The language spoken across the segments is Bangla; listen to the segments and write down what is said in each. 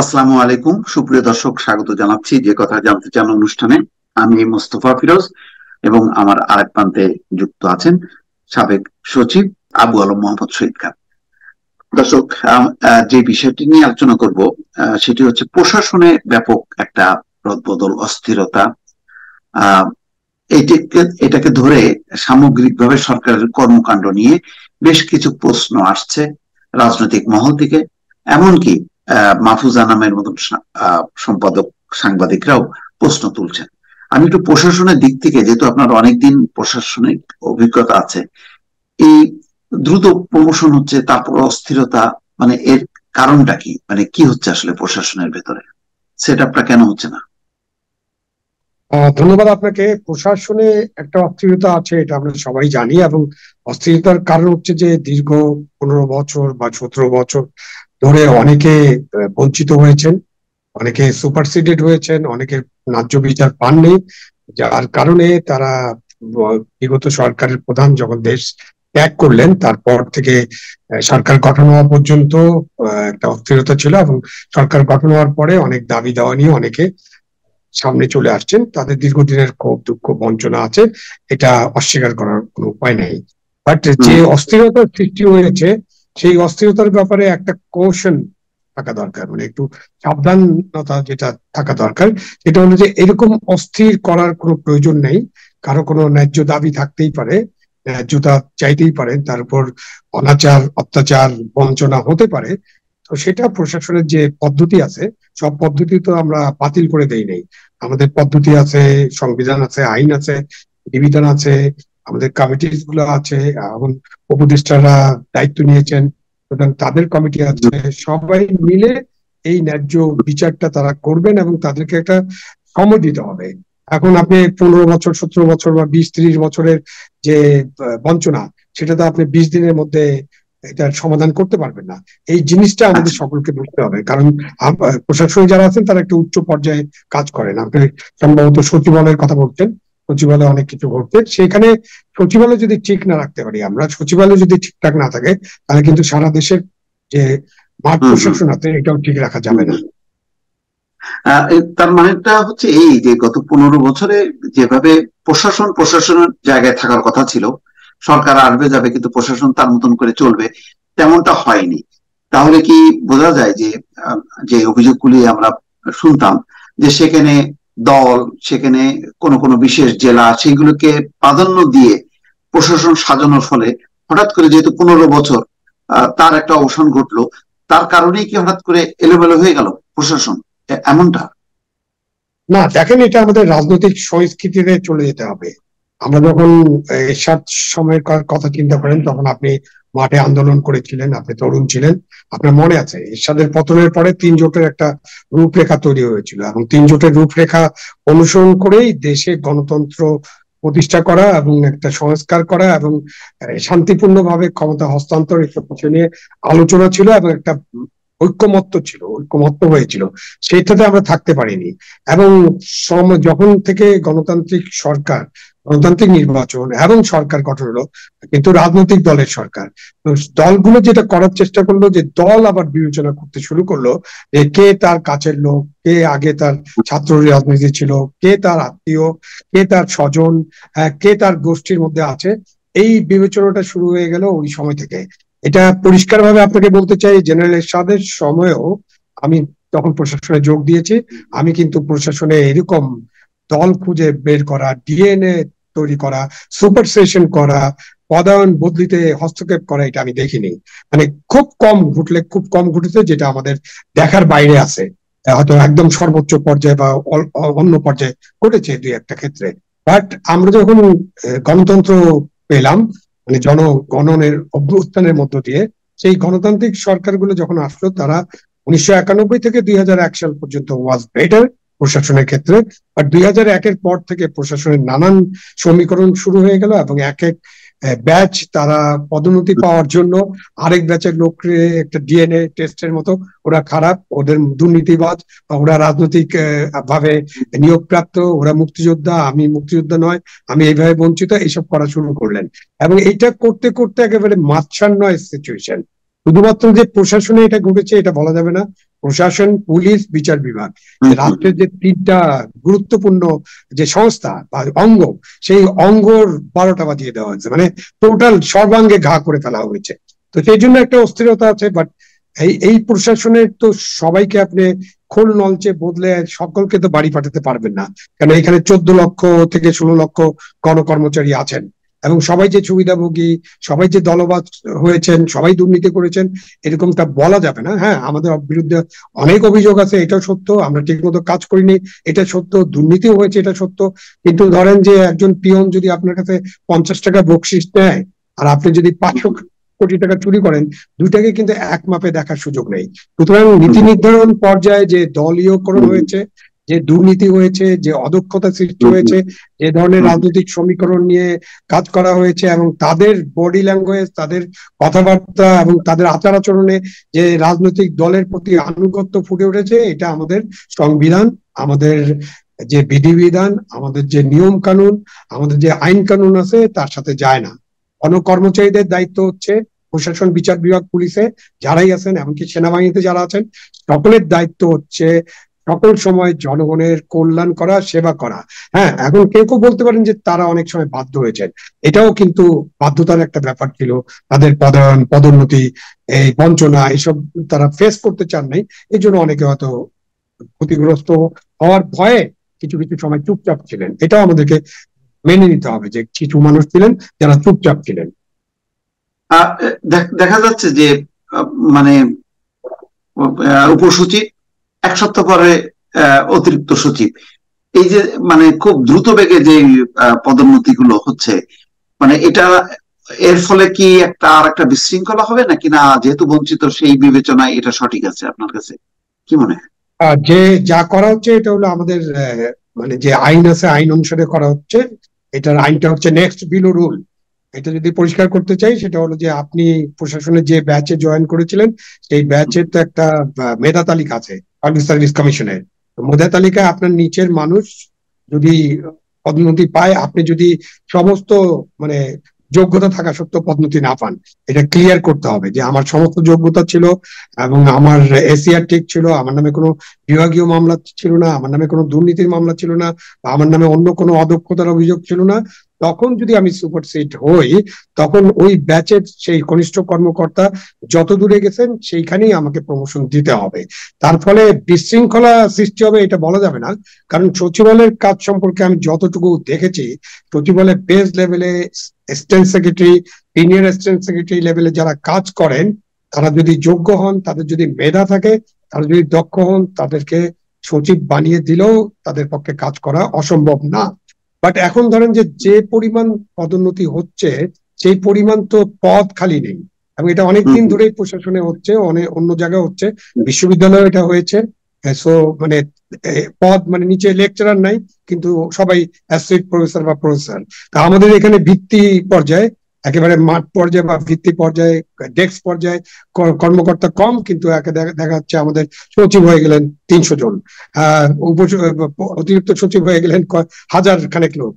আসসালামু আলাইকুম, সুপ্রিয় দর্শক, স্বাগত জানাচ্ছি যে কথা জানতে চান অনুষ্ঠানে। আমি মোস্তফা ফিরোজ এবং আমার আরেক প্রান্তে যুক্ত আছেন সাবেক সচিব আবু আলম মোহাম্মদ শহীদ খান। দর্শক, যে বিষয়টি নিয়ে আলোচনা করব সেটি হচ্ছে প্রশাসনে ব্যাপক একটা রদবদল, অস্থিরতা। আহ এটাকে ধরে সামগ্রিকভাবে সরকারের কর্মকাণ্ড নিয়ে বেশ কিছু প্রশ্ন আসছে রাজনৈতিক মহল থেকে। এমনকি মাহফুজা নামের মতন সম্পাদক, সাংবাদিকরাও প্রশ্ন তুলছেন। আমি একটু প্রশাসনের দিক থেকে, যেহেতু আপনার অনেকদিন প্রশাসনিক অভিজ্ঞতা আছে, এই দ্রুত প্রমোশন হচ্ছে, তারপর অস্থিরতা, মানে এর কারণটা কি? মানে কি হচ্ছে আসলে প্রশাসনের ভেতরে? সেট আপটা কেন হচ্ছে না? ধন্যবাদ আপনাকে। প্রশাসনে একটা অস্থিরতা আছে, এটা আমরা সবাই জানি, এবং অস্থিরতার কারণ হচ্ছে যে দীর্ঘ 15 বছর বা 17 বছর ধরে অনেকে বঞ্চিত হয়েছেন, অনেকে সুপারসিডেড হয়েছেন, অনেকের ন্যায্য বিচার পাননি, যার কারণে তারা বিগত সরকারের প্রধান যখন দেশ ত্যাগ করলেন তারপর থেকে সরকার গঠন হওয়া পর্যন্ত একটা অস্থিরতা ছিল। এবং সরকার গঠন হওয়ার পরে অনেক দাবি দেওয়া নিয়ে অনেকে সামনে চলে আসছেন, তাদের দীর্ঘদিনের ক্ষোভ, দুঃখ, বঞ্চনা আছে, এটা অস্বীকার করার কোনো উপায় নেই। বাট যে হুম। অস্থিরতার সৃষ্টি হয়েছে, সেই অস্থিরতার ব্যাপারে একটা কৌশল থাকা দরকার, মানে একটু সাবধানতা যেটা থাকা দরকার, সেটা হলো যে এরকম অস্থির করার কোনো প্রয়োজন নেই। কারো কোনো ন্যায্য দাবি থাকতেই পারে, ন্যায্যতা চাইতেই পারেন, তার উপর অনাচার, অত্যাচার, বঞ্চনা হতে পারে। তো সেটা প্রশাসনের যে পদ্ধতি আছে, সব পদ্ধতি তো আমরা বাতিল করে দেই নাই। আমাদের পদ্ধতি আছে, সংবিধান আছে, আইন আছে, বিধিবিধান আছে, আমাদের কমিটিস গুলো আছে, এখন উপদেষ্টারা দায়িত্ব নিয়েছেন, সুতরাং তাদের কমিটি আছে, সবাই মিলে এই ন্যায্য বিচারটা তারা করবেন এবং তাদেরকে একটা সময় দিতে হবে। এখন আপনি 15 বছর, 17 বছর বা 20-30 বছরের যে বঞ্চনা, সেটা তো আপনি 20 দিনের মধ্যে এটার সমাধান করতে পারবেন না। এই জিনিসটা আমাদের আচ্ছা। সকলকে বুঝতে হবে, কারণ প্রশাসনে যারা আছেন তারা একটা উচ্চ পর্যায়ে কাজ করেন। আপনি সম্ভবত সচিবালয়ের কথা বলছেন, সচিবালয়ে অনেক কিছু ঘটছে সেখানে। সচিবালয় যদি ঠিক না রাখতে পারি আমরা, সচিবালয় যদি ঠিকঠাক না থাকে, তাহলে কিন্তু সারা দেশের যে মাঠ হুম, হুম, প্রশাসন আছে এটাও ঠিক রাখা হুম, যাবে না। হুম। তার মানেটা হচ্ছে এই যে গত 15 বছরে যেভাবে প্রশাসনের জায়গায় থাকার কথা ছিল, সরকার আসবে যাবে কিন্তু প্রশাসন তার মতন করে চলবে, তেমনটা হয়নি। তাহলে কি বোঝা যায় যে আহ, যে অভিযোগগুলি আমরা শুনতাম, যে সেখানে দল, সেখানে কোন কোন বিশেষ জেলা, সেইগুলোকে প্রাধান্য দিয়ে প্রশাসন সাজানোর ফলে হঠাৎ করে, যেহেতু 15 বছর তার একটা অবসান ঘটলো, তার কারণেই কি হঠাৎ করে এলোমেলো হয়ে গেল প্রশাসন, এমনটা? না, দেখেন, এটা আমাদের রাজনৈতিক সংস্কৃতিতে চলে যেতে হবে। আমরা যখন এরশাদ সময়ের কথা চিন্তা করেন, তখন আপনি মাঠে আন্দোলন করেছিলেন, আপনি তরুণ ছিলেন, আপনার মনে আছে এরশাদের পতনের পরে 3 জোটের একটা রূপরেখা তৈরি হয়েছিল, এবং 3 জোটের রূপরেখা অনুসরণ করেই দেশে গণতন্ত্র প্রতিষ্ঠা করা এবং একটা সংস্কার করা এবং শান্তিপূর্ণভাবে ক্ষমতা হস্তান্তর, এসব কিছু নিয়ে আলোচনা ছিল এবং একটা ঐক্যমত্য ছিল, ঐক্যমত্য হয়েছিল। সেইটাতে আমরা থাকতে পারিনি। এবং যখন থেকে গণতান্ত্রিক সরকার, গণতান্ত্রিক নির্বাচন এবং সরকার গঠন হলো, কিন্তু রাজনৈতিক দলের সরকার, তো দলগুলো যেটা করার চেষ্টা করলো, যে দল আবার বিবেচনা করতে শুরু করলো যে কে তার কাছের লোক, কে আগে তার ছাত্র রাজনীতি ছিল, কে তার আত্মীয়, কে তার স্বজন, কে তার গোষ্ঠীর মধ্যে আছে। এই বিবেচনাটা শুরু হয়ে গেল ওই সময় থেকে। এটা পরিষ্কারভাবে আপনাকে বলতে চাই, জেনারেল এরশাদের সময়ও আমি তখন প্রশাসনে যোগ দিয়েছি। আমি কিন্তু প্রশাসনে এরকম দল খুঁজে বের করা, ডিএনএ তৈরি করা, সুপার সেশন করা, পদায়ন বদলিতে হস্তক্ষেপ করা, এটা আমি দেখিনি। মানে খুব কম ঘটলে, খুব কম ঘটেছে, যেটা আমাদের দেখার বাইরে আছে। হয়তো একদম সর্বোচ্চ পর্যায়ে বা অন্য পর্যায়ে ঘটেছে দুই একটা ক্ষেত্রে। বাট আমরা যখন গণতন্ত্র পেলাম, মানে জনগণনের অভ্যুত্থানের মধ্য দিয়ে, সেই গণতান্ত্রিক সরকারগুলো যখন আসলো, তারা 1991 থেকে 2001 সাল পর্যন্ত ওয়াজ বেটার প্রশাসনের ক্ষেত্রে। আর 2001-এর পর থেকে প্রশাসনের নানান সমীকরণ শুরু হয়ে গেল, এবং এক এক ব্যাচ তারা পদোন্নতি পাওয়ার জন্য আরেক ব্যাচের লোককে একটা ডিএনএ টেস্টের মতো, ওরা খারাপ, ওদের দুর্নীতিবাজ, ওরা রাজনৈতিক ভাবে নিয়োগপ্রাপ্ত, ওরা মুক্তিযোদ্ধা, আমি মুক্তিযোদ্ধা নয়, আমি এইভাবে বঞ্চিত, এইসব করা শুরু করলেন। এবং এইটা করতে করতে একেবারে মাৎসান্যায় সিচুয়েশন। শুধুমাত্র যে প্রশাসনে এটা ঘটেছে এটা বলা যাবে না, প্রশাসন, পুলিশ, বিচার বিভাগ, রাষ্ট্রের যে তিনটা গুরুত্বপূর্ণ যে সংস্থা বা অঙ্গ, সেই অঙ্গর 12টা বাজিয়ে দেওয়া হয়েছে, মানে টোটাল সর্বাঙ্গে ঘা করে ফেলা হয়েছে। তো সেই জন্য একটা অস্থিরতা আছে। বাট এই প্রশাসনের তো সবাইকে আপনি খোল নলচে বদলে সকলকে তো বাড়ি পাঠাতে পারবেন না, কারণ এখানে 14 লক্ষ থেকে 16 লক্ষ গণকর্মচারী আছেন, এবং সবাই যে সুবিধাভোগী, সবাই যে দলবাজ হয়েছেন, সবাই দুর্নীতি করেছেন, এরকমটা বলা যাবে না। হ্যাঁ, আমাদের বিরুদ্ধে অনেক অভিযোগ আছে, এটাও সত্য, আমরা ঠিক মতো কাজ করিনি এটা সত্য, দুর্নীতিও হয়েছে এটা সত্য। কিন্তু ধরেন যে একজন পিয়ন যদি আপনার কাছে 50 টাকা বকশিস নেয়, আর আপনি যদি 500 কোটি টাকা চুরি করেন, দুইটাকে কিন্তু এক মাপে দেখার সুযোগ নেই। সুতরাং নীতি নির্ধারণ পর্যায়ে যে দলীয়করণ হয়েছে, যে দুর্নীতি হয়েছে, যে অদক্ষতা সৃষ্টি হয়েছে, যে ধরনের রাজনৈতিক সমীকরণ নিয়ে কাজ করা হয়েছে, এবং তাদের বডি ল্যাঙ্গুয়েজ, তাদের কথাবার্তা এবং তাদের আচার আচরণে যে রাজনৈতিক দলের প্রতি আনুগত্য ফুটে উঠেছে, এটা আমাদের সংবিধান, আমাদের যে বিধিবিধান, আমাদের যে নিয়ম কানুন, আমাদের যে আইন কানুন আছে তার সাথে যায় না। কর্মচারীদের দায়িত্ব হচ্ছে, প্রশাসন, বিচার বিভাগ, পুলিশে যারাই আছেন, এমনকি সেনাবাহিনীতে যারা আছেন, সকলের দায়িত্ব হচ্ছে সকল সময় জনগণের কল্যাণ করা, সেবা করা। হ্যাঁ, এখন কেউ কেউ বলতে পারেন যে তারা অনেক সময় বাধ্য হয়েছেন, এটাও কিন্তু বাধ্যতার একটা ব্যাপার ছিল। তাদের পদোন্নতি, এই বঞ্চনা, এইসব তারা ফেস করতে চান নাই, এই জন্য অনেকে হয়তো ক্ষতিগ্রস্ত হওয়ার ভয়ে কিছু কিছু সময় চুপচাপ ছিলেন। এটাও আমাদেরকে মেনে নিতে হবে যে কিছু মানুষ ছিলেন যারা চুপচাপ ছিলেন। দেখা যাচ্ছে যে মানে উপসচিব, 1 সপ্তাহ পরে অতিরিক্ত সচিব, এই যে মানে খুব দ্রুত বেগে যে পদোন্নতি গুলো হচ্ছে, মানে এটা এর ফলে কি আর একটা বিশৃঙ্খলা হবে নাকি না, যেহেতু বঞ্চিত সেই বিবেচনায় এটা সঠিক আছে? আপনার কাছে কি মনে হয়? যে যা করা হচ্ছে এটা হলো আমাদের মানে যে আইন আছে, আইন অনুসারে করা হচ্ছে। এটার আইনটা হচ্ছে নেক্সট বিলো রুল। এটা যদি পরিষ্কার করতে চাই, সেটা হলো যে আপনি প্রশাসনে যে ব্যাচে জয়েন করেছিলেন, সেই ব্যাচের তো একটা মেধা তালিকা আছে পাবলিক সার্ভিস কমিশনের। মেধা তালিকায় আপনার নিচের মানুষ যদি পদোন্নতি পায়, আপনি যদি সমস্ত মানে যোগ্যতা থাকা সত্ত্বেও পদোন্নতি না পান, এটা ক্লিয়ার করতে হবে যে আমার সমস্ত যোগ্যতা ছিল এবং আমার এসিআর ঠিক ছিল, আমার নামে কোনো বিভাগীয় মামলা ছিল না, আমার নামে কোনো দুর্নীতির মামলা ছিল না, বা আমার নামে অন্য কোনো অদক্ষতার অভিযোগ ছিল না। তখন যদি আমি সুপারসিড হই, তখন ওই ব্যাচের সেই কনিষ্ঠ কর্মকর্তা যত দূরে গেছেন সেইখানেই আমাকে প্রমোশন দিতে হবে। তার ফলে বিশৃঙ্খলা সৃষ্টি হবে এটা বলা যাবে না, কারণ সচিবালয়ের কাজ সম্পর্কে আমি যতটুকু দেখেছি, সচিবালয়ের বেস লেভেলে assistant secretary, senior assistant secretary লেভেলে যারা কাজ করেন, তারা যদি যোগ্য হন, তাদের যদি মেধা থাকে, তারা যদি দক্ষ হন, তাদেরকে সচিব বানিয়ে দিলেও তাদের পক্ষে কাজ করা অসম্ভব না। বাট এখন ধরেন যে যে পরিমাণ পদোন্নতি হচ্ছে, সেই পরিমাণ তো পদ খালি নেই, এবং এটা অনেকদিন ধরেই প্রশাসনে হচ্ছে, অনেক অন্য জায়গায় হচ্ছে, বিশ্ববিদ্যালয়ে এটা হয়েছে। সো মানে পদ মানে নিচে লেকচারার নাই, কিন্তু সবাই অ্যাসোসিয়েট প্রফেসর বা প্রফেসর। তা আমাদের এখানে ভিত্তি পর্যায়ে, একেবারে মাঠ পর্যায়ে বা ভিত্তি পর্যায়ে, ডেস্ক পর্যায়ে কর্মকর্তা কম, কিন্তু দেখা যাচ্ছে আমাদের সচিব হয়ে গেলেন 300 জন, অতিরিক্ত সচিব হয়ে গেলেন 1000 খানেক লোক,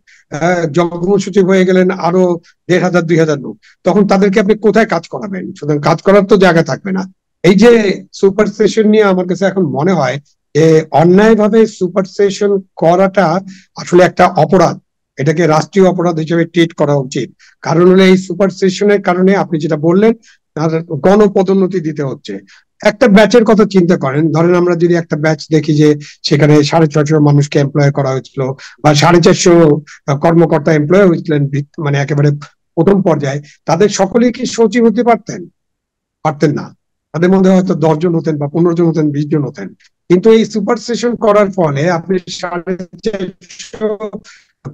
যুগ্ম সচিব হয়ে গেলেন আরো 1500-2000 লোক। তখন তাদেরকে আপনি কোথায় কাজ করাবেন? সুতরাং কাজ করার তো জায়গা থাকবে না। এই যে সুপার সেশন নিয়ে আমার কাছে এখন মনে হয় যে অন্যায়ভাবে সুপার সেশন করাটা আসলে একটা অপরাধ, এটাকে রাষ্ট্রীয় অপরাধ হিসেবে ট্রিট করা উচিত। কারণ হলো এই সুপার সেশনের কারণে আপনি যেটা বললেন, তার গণপদোন্নতি দিতে হচ্ছে। একটা ব্যাচের কথা চিন্তা করেন, ধরেন আমরা যদি একটা ব্যাচ দেখি যে সেখানে 650 মানুষকে এমপ্লয় করা হয়েছিল, বা 450 কর্মকর্তা এমপ্লয় হয়েছিলেন, মানে একেবারে প্রথম পর্যায়ে, তাদের সকলেই কি সচিব হতে পারতেন? পারতেন না। তাদের মধ্যে হয়তো 10 জন হতেন বা 15 জন হতেন, 20 জন হতেন। কিন্তু এই সুপার সেশন করার ফলে আপনি 450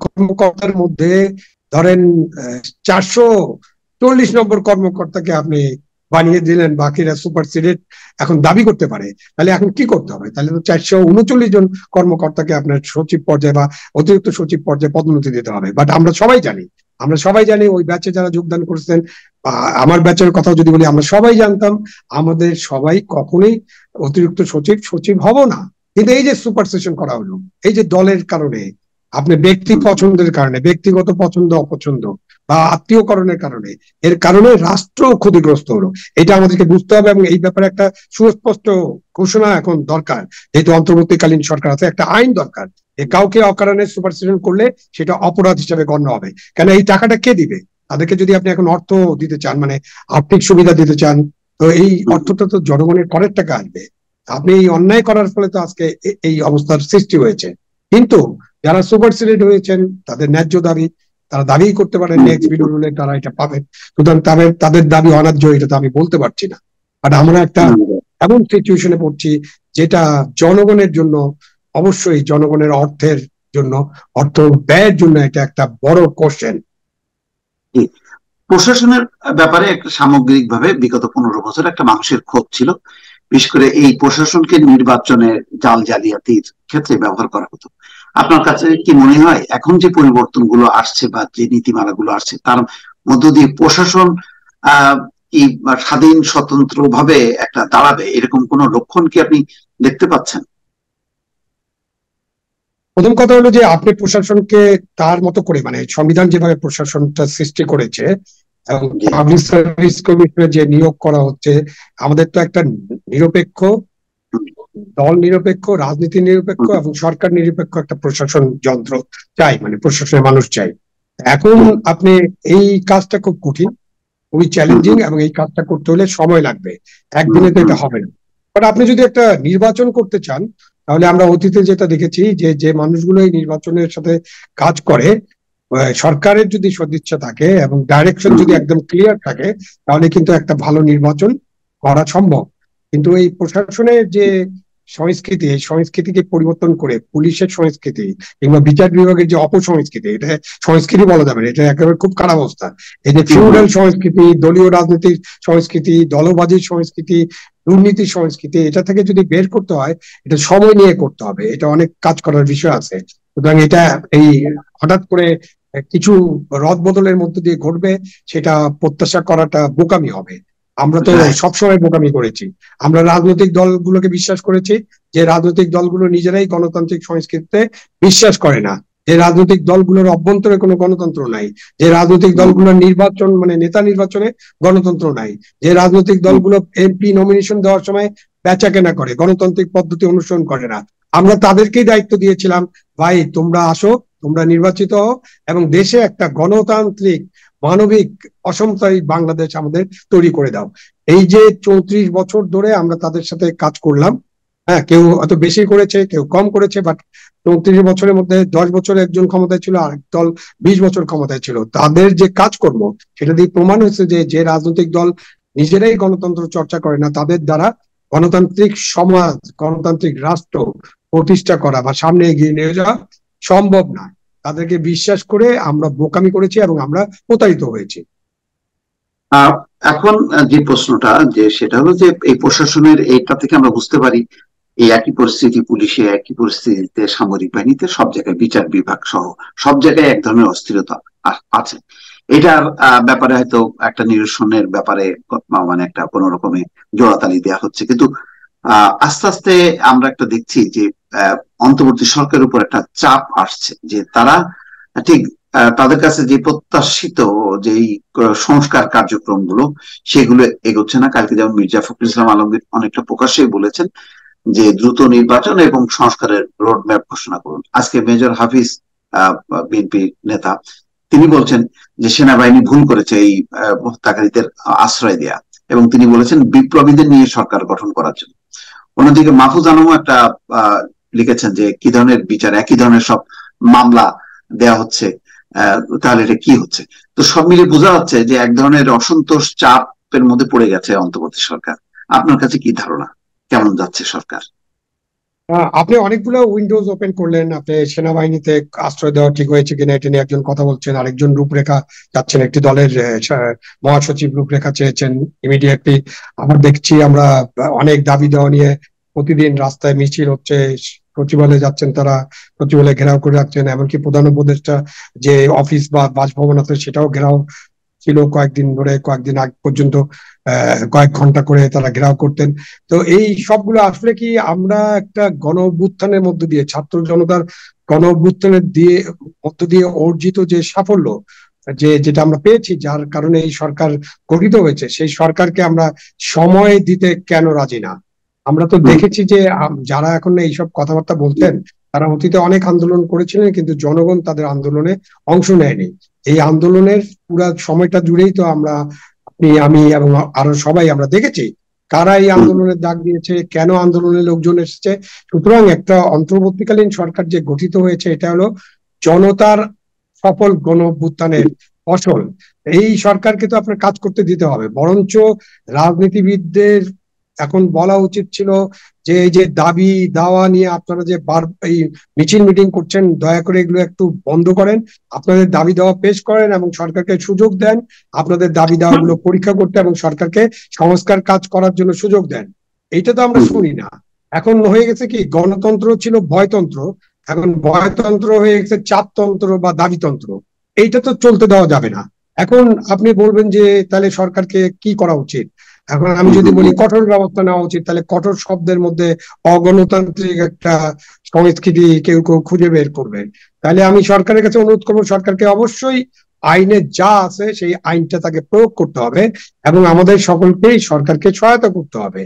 কর্মকর্তার মধ্যে ধরেন 440 নম্বর কর্মকর্তাকে আপনি বানিয়ে দিলেন, বাকিরা সুপারসিডেড এখন দাবি করতে পারে। তাহলে এখন কি করতে হবে? তাহলে তো 439 জন কর্মকর্তাকে আপনার সচিব পর্যায়ে বা অতিরিক্ত সচিব পর্যায়ে পদোন্নতি দিতে হবে। বাট আমরা সবাই জানি ওই ব্যাচে যারা যোগদান করেছেন, আমার ব্যাচের কথা যদি বলি, আমরা সবাই জানতাম আমাদের সবাই কখনোই অতিরিক্ত সচিব হব না। কিন্তু এই যে সুপার সেশন করা হলো, এই যে দলের কারণে, আপনি ব্যক্তি পছন্দের কারণে, ব্যক্তিগত পছন্দ অপছন্দ বা আত্মীয়করণের কারণে, এর কারণে রাষ্ট্র ক্ষতিগ্রস্ত হলো। এটা আমাদেরকে বুঝতে হবে এবং এই ব্যাপারে একটা সুস্পষ্ট ঘোষণা এখন দরকার। যেহেতু অন্তর্বর্তীকালীন সরকার আছে, একটা আইন দরকার। কাউকে অকারণে সুপারসিডন করলে সেটা অপরাধ হিসেবে গণ্য হবে। কেন, এই টাকাটা কে দিবে? তাদেরকে যদি আপনি এখন অর্থ দিতে চান, মানে আর্থিক সুবিধা দিতে চান, তো এই অর্থটা তো জনগণের করের টাকা আসবে। আপনি এই অন্যায় করার ফলে তো আজকে এই অবস্থার সৃষ্টি হয়েছে। কিন্তু যারা সুপারসিডেড হয়েছেন, তাদের ন্যায্য দাবি তারা দাবি করতে পারেন, নেক্সট বিল রুলে তারা এটা পাবেন। সুতরাং তাদের দাবি অন্যায্য এটা তো আমি বলতে পারছি না। বাট আমরা একটা এমন সিচুয়েশনে পড়ছি যেটা জনগণের জন্য, অবশ্যই জনগণের অর্থের জন্য, অর্থ ব্যয়ের জন্য এটা একটা বড় কোশ্চেন। প্রশাসনের ব্যাপারে একটা সামগ্রিকভাবে বিগত 15 বছর একটা মানুষের ক্ষোভ ছিল, বিশেষ করে এই প্রশাসনকে নির্বাচনে জাল জালিয়াতির ক্ষেত্রে ব্যবহার করা হতো। আপনার কাছে কি মনে হয় এখন যে পরিবর্তনগুলো আসছে বা যে নীতিমালাগুলো আসছে তার মধ্য দিয়ে প্রশাসন কি স্বাধীন স্বতন্ত্র ভাবে একটা দাঁড়াবে, এরকম কোন লক্ষণ কি আপনি দেখতে পাচ্ছেন? প্রথম কথা হলো যে আপনি প্রশাসনকে তার মতো করে, মানে সংবিধান যেভাবে প্রশাসনটা সৃষ্টি করেছে এবং পাবলিক সার্ভিস কমিশনে যে নিয়োগ করা হচ্ছে, আমাদের তো একটা নিরপেক্ষ, দল নিরপেক্ষ, রাজনীতি নিরপেক্ষ এবং সরকার নিরপেক্ষ একটা প্রশাসন যন্ত্র চাই, মানে প্রশাসনের মানুষ চাই। এখন আপনি এই কাজটা খুব কঠিন, খুবই চ্যালেঞ্জিং, এবং এই কাজটা করতে হলে সময় লাগবে, একদিনে তো এটা হবে না। বাট আপনি যদি একটা নির্বাচন করতে চান, তাহলে আমরা অতীতে যেটা দেখেছি যে যে মানুষগুলো এই নির্বাচনের সাথে কাজ করে, সরকারের যদি সদিচ্ছা থাকে এবং ডাইরেকশন যদি একদম ক্লিয়ার থাকে, তাহলে কিন্তু একটা ভালো নির্বাচন করা সম্ভব। কিন্তু এই প্রশাসনের যে সংস্কৃতি, এই সংস্কৃতিকে পরিবর্তন করে পুলিশের সংস্কৃতি কিংবা বিচার বিভাগের যে অপসংস্কৃতি, এটা সংস্কৃতি বলা যাবে না, এটা একেবারে খুব খারাপ অবস্থা। এই যে ফিউডাল সংস্কৃতি, দলীয় রাজনীতির সংস্কৃতি, দলবাজির সংস্কৃতি, দুর্নীতির সংস্কৃতি, এটা থেকে যদি বের করতে হয়, এটা সময় নিয়ে করতে হবে, এটা অনেক কাজ করার বিষয় আছে। সুতরাং এটা এই হঠাৎ করে কিছু রদ বদলের মধ্যে দিয়ে ঘটবে, সেটা প্রত্যাশা করাটা বোকামি হবে। আমরা তো সবসময় বোকামি করেছি। আমরা রাজনৈতিক দলগুলোকে বিশ্বাস করেছি যে রাজনৈতিক দলগুলো নিজেরাই গণতান্ত্রিক সংস্কৃতিতে বিশ্বাস করে না, যে রাজনৈতিক দলগুলোর অভ্যন্তরে কোনো গণতন্ত্র নাই, যে রাজনৈতিক দলগুলোর নির্বাচন মানে নেতা নির্বাচনে গণতন্ত্র নাই, যে রাজনৈতিক দলগুলো এমপি নমিনেশন দেওয়ার সময় বেচা কেনা করে, গণতান্ত্রিক পদ্ধতি অনুসরণ করে না। আমরা তাদেরকেই দায়িত্ব দিয়েছিলাম, ভাই তোমরা আসো, তোমরা নির্বাচিত হও এবং দেশে একটা গণতান্ত্রিক, মানবিক, অসামরিক বাংলাদেশ আমাদের তৈরি করে দাও। এই যে 34 বছর ধরে আমরা তাদের সাথে কাজ করলাম, হ্যাঁ, কেউ হয়তো বেশি করেছে, কেউ কম করেছে, বাট 34 বছরের মধ্যে 10 বছর একজন ক্ষমতায় ছিল, আরেক দল 20 বছর ক্ষমতায় ছিল। তাদের যে কাজকর্ম, সেটা দিয়ে প্রমাণ হয়েছে যে যে রাজনৈতিক দল নিজেরাই গণতন্ত্র চর্চা করে না, তাদের দ্বারা গণতান্ত্রিক সমাজ, গণতান্ত্রিক রাষ্ট্র প্রতিষ্ঠা করা বা সামনে এগিয়ে নিয়ে যাওয়া সম্ভব না। তাদেরকে বিশ্বাস করে আমরা বোকামি করেছি এবং আমরা প্রতারিত হয়েছি। এখন যে প্রশ্নটা, যে সেটা হলো যে এই প্রশাসনের এইটা থেকে আমরা বুঝতে পারি এই একই পরিস্থিতি পুলিশে, একই পরিস্থিতিতে সামরিক বাহিনীতে, সব জায়গায় বিচার বিভাগ সহ সব জায়গায় এক ধরনের অস্থিরতা আছে। এটার ব্যাপারে হয়তো একটা নিরসনের ব্যাপারে মানে একটা কোন রকমে জোড়াতালি দেওয়া হচ্ছে, কিন্তু আস্তে আস্তে আমরা একটা দেখছি যে অন্তর্বর্তী সরকারের উপর একটা চাপ আসছে যে তারা ঠিক তাদের কাছে যে প্রত্যাশিত যেই সংস্কার কার্যক্রমগুলো সেগুলো এগোচ্ছে না। কালকে যেমন মির্জা ফখরুল ইসলাম আলমগীর অনেকটা প্রকাশ্যেই বলেছেন যে দ্রুত নির্বাচন এবং সংস্কারের রোড ম্যাপ ঘোষণা করুন। আজকে মেজর হাফিজ, বিএনপি নেতা, তিনি বলছেন যে সেনাবাহিনী ভুল করেছে এই হত্যাকারীদের আশ্রয় দেয়া, এবং তিনি বলেছেন বিপ্লবীদের নিয়ে সরকার গঠন করার জন্য। অন্যদিকে মাহফুজ আলমও একটা লিখেছেন যে কি ধরনের বিচার, একই ধরনের সব মামলা দেয়া হচ্ছে, তাহলে এটা কি হচ্ছে? তো সব মিলে বোঝা যাচ্ছে যে এক ধরনের অসন্তোষ, চাপের মধ্যে পড়ে গেছে অন্তর্বর্তী সরকার। আপনার কাছে কি ধারণা, কেমন যাচ্ছে সরকার? আপনি অনেকগুলো উইন্ডোজ ওপেন করলেন। আপনি সেনাবাহিনীতে আশ্রয় দেওয়া ঠিক হয়েছে কিনা এটা নিয়ে একজন কথা বলছেন, আরেকজন রূপরেখা চাচ্ছেন, একটি দলের মহাসচিব রূপরেখা চেয়েছেন ইমিডিয়েটলি। আবার দেখছি আমরা অনেক দাবি দেওয়া নিয়ে প্রতিদিন রাস্তায় মিছিল হচ্ছে, সচিবালয়ে যাচ্ছেন তারা, সচিবালয়ে ঘেরাও করে রাখছেন, এমনকি প্রধান উপদেষ্টা যে অফিস বা বাসভবন আছে সেটাও ঘেরাও ছিল কয়েকদিন ধরে, কয়েকদিন আগ পর্যন্ত কয়েক ঘন্টা করে তারা ঘেরাও করতেন। তো এই সবগুলো আসলে কি আমরা একটা গণ অভ্যুত্থানের মধ্য দিয়ে, ছাত্র জনতার গণ অভ্যুত্থানের মধ্য দিয়ে অর্জিত যে সাফল্য, যেটা আমরা পেয়েছি, যার কারণে এই সরকার গঠিত হয়েছে, সেই সরকারকে আমরা সময় দিতে কেন রাজি না? আমরা তো দেখেছি যে যারা এখন এইসব কথাবার্তা বলতেন, তারা অতীতে অনেক আন্দোলন করেছিলেন, কিন্তু জনগণ তাদের আন্দোলনে অংশ নেয়নি। এই আন্দোলনের পুরা সময়টা জুড়েই তো আপনি, আমি এবং আরো সবাই আমরা দেখেছি কারা এই আন্দোলনের ডাক দিয়েছে, কেন আন্দোলনের লোকজন এসেছে। সুতরাং একটা অন্তর্বর্তীকালীন সরকার যে গঠিত হয়েছে, এটা হলো জনতার সফল গণ অভ্যুত্থানের ফসল। এই সরকারকে তো আপনার কাজ করতে দিতে হবে। বরঞ্চ রাজনীতিবিদদের এখন বলা উচিত ছিল যে এই যে দাবি দাওয়া নিয়ে আপনারা যে এই মিছিল মিটিং করছেন, দয়া করে এগুলো একটু বন্ধ করেন, আপনাদের দাবি দাওয়া পেশ করেন এবং সরকারকে সুযোগ দেন আপনাদের দাবি দাওয়া গুলো পরীক্ষা করতে, এবং সরকারকে সংস্কার কাজ করার জন্য সুযোগ দেন। এইটা তো আমরা শুনি না। এখন হয়ে গেছে কি, গণতন্ত্র ছিল ভয়তন্ত্র, এখন ভয়তন্ত্র হয়ে গেছে চাপতন্ত্র বা দাবিতন্ত্র। এইটা তো চলতে দেওয়া যাবে না। এখন আপনি বলবেন যে তাহলে সরকারকে কি করা উচিত? এখন আমি যদি বলি কঠোর ব্যবস্থা নেওয়া উচিত, তাহলে কঠোর শব্দের মধ্যে অগণতান্ত্রিক একটা সংস্কৃতি কেউ কেউ খুঁজে বের করবে। তাহলে আমি সরকারের কাছে অনুরোধ করবো, সরকারকে অবশ্যই আইনে যা আছে সেই আইনটা তাকে প্রয়োগ করতে হবে, এবং আমাদের সকলকেই সরকারকে সহায়তা করতে হবে।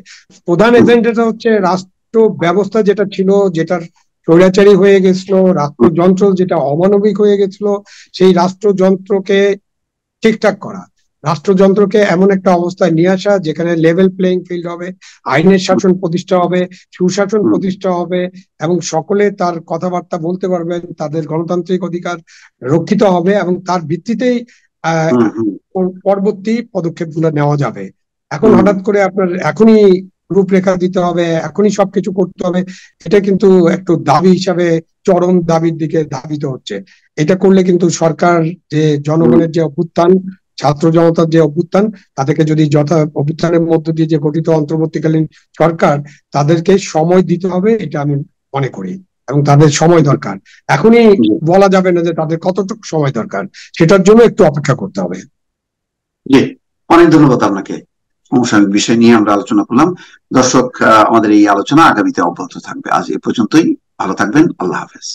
প্রধান এজেন্ডাটা হচ্ছে রাষ্ট্র ব্যবস্থা যেটা ছিল, যেটার স্বৈরাচারী হয়ে গেছিল, রাষ্ট্রযন্ত্র যেটা অমানবিক হয়ে গেছিল, সেই রাষ্ট্রযন্ত্রকে ঠিকঠাক করা, রাষ্ট্রযন্ত্রকে এমন একটা অবস্থায় নিয়ে আসা যেখানে লেভেল প্লেইং ফিল্ড হবে, আইনের শাসন প্রতিষ্ঠা হবে, সুশাসন প্রতিষ্ঠা হবে, এবং সকলে তার কথাবার্তা বলতে পারবেন, তাদের গণতান্ত্রিক অধিকার রক্ষিত হবে, এবং তার ভিত্তিতেই পরবর্তী পদক্ষেপগুলো নেওয়া যাবে। এখন হঠাৎ করে আপনার এখনই রূপরেখা দিতে হবে, এখনই সবকিছু করতে হবে, এটা কিন্তু একটু দাবি হিসাবে চরম দাবির দিকে ধাবিত হচ্ছে। এটা করলে কিন্তু সরকার, যে জনগণের যে অভ্যুত্থান, ছাত্র জনতার যে অভ্যুত্থান, তাদেরকে যদি অভ্যুত্থানের মধ্য দিয়ে যে গঠিত অন্তর্বর্তীকালীন সরকার, তাদেরকে সময় দিতে হবে, এটা আমি মনে করি। এবং তাদের সময় দরকার, এখনই বলা যাবে না যে তাদের কতটুকু সময় দরকার, সেটার জন্য একটু অপেক্ষা করতে হবে। অনেক ধন্যবাদ আপনাকে। সমসাময়িক বিষয় নিয়ে আমরা আলোচনা করলাম। দর্শক, আমাদের এই আলোচনা আগামীতে অব্যাহত থাকবে। আজ এ পর্যন্তই। ভালো থাকবেন। আল্লাহ হাফেজ।